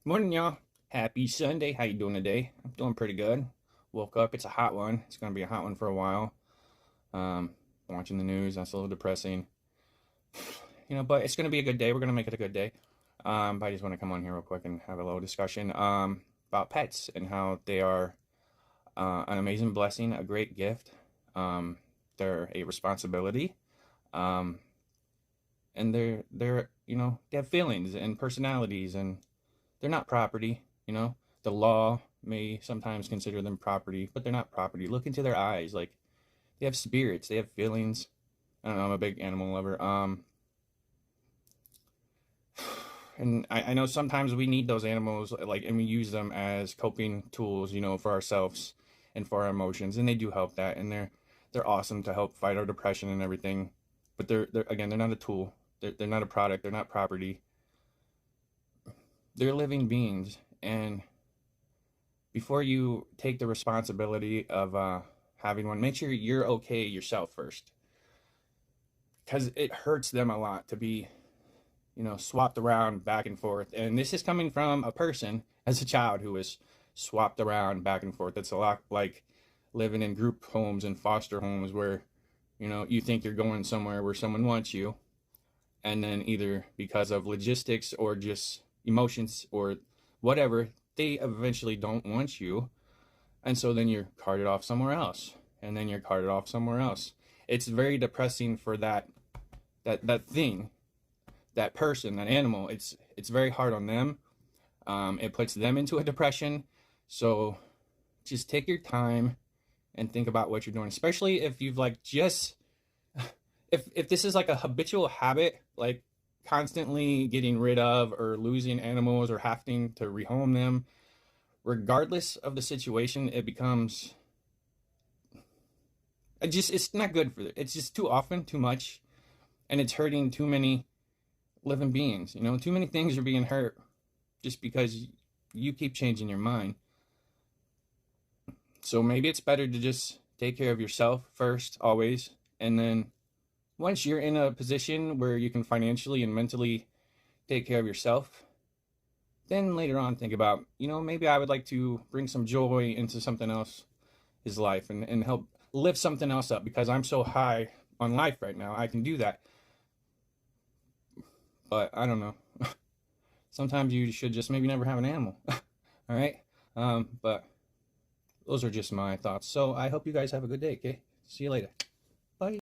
Morning, y'all. Happy Sunday. How you doing today? I'm doing pretty good. Woke up. It's a hot one. It's gonna be a hot one for a while. Um, Watching the news. That's a little depressing. But it's gonna be a good day. We're gonna make it a good day. But I just want to come on here real quick and have a little discussion about pets and how they are an amazing blessing, a great gift. They're a responsibility. Um, and they have feelings and personalities, and they're not property. The law may sometimes consider them property, but they're not property. Look into their eyes. Like, they have spirits, they have feelings. I don't know, I'm a big animal lover. And I know sometimes we need those animals, like, and we use them as coping tools, for ourselves and for our emotions, and they do help that, and they're awesome to help fight our depression and everything. But they're again, they're not a tool. They're not a product. They're not property. They're living beings, and before you take the responsibility of having one, make sure you're okay yourself first, because it hurts them a lot to be, swapped around back and forth. And this is coming from a person as a child who was swapped around back and forth. It's a lot like living in group homes and foster homes where, you think you're going somewhere where someone wants you, and then either because of logistics or just emotions or whatever, they eventually don't want you, and so then you're carted off somewhere else, and then you're carted off somewhere else. It's very depressing for that thing, that person, that animal. It's very hard on them. It puts them into a depression. So just take your time and think about what you're doing, especially if you've like just if this is like a habitual habit, like constantly getting rid of or losing animals or having to rehome them. Regardless of the situation, it becomes it's not good for it. It's just too often, too much, and it's hurting too many living beings. Too many things are being hurt just because you keep changing your mind. So maybe it's better to just take care of yourself first, always, and then once you're in a position where you can financially and mentally take care of yourself, then later on think about, maybe I would like to bring some joy into something else, his life, and help lift something else up, because I'm so high on life right now. I can do that. But I don't know. Sometimes you should just maybe never have an animal. All right. But those are just my thoughts. So I hope you guys have a good day. Okay. See you later. Bye.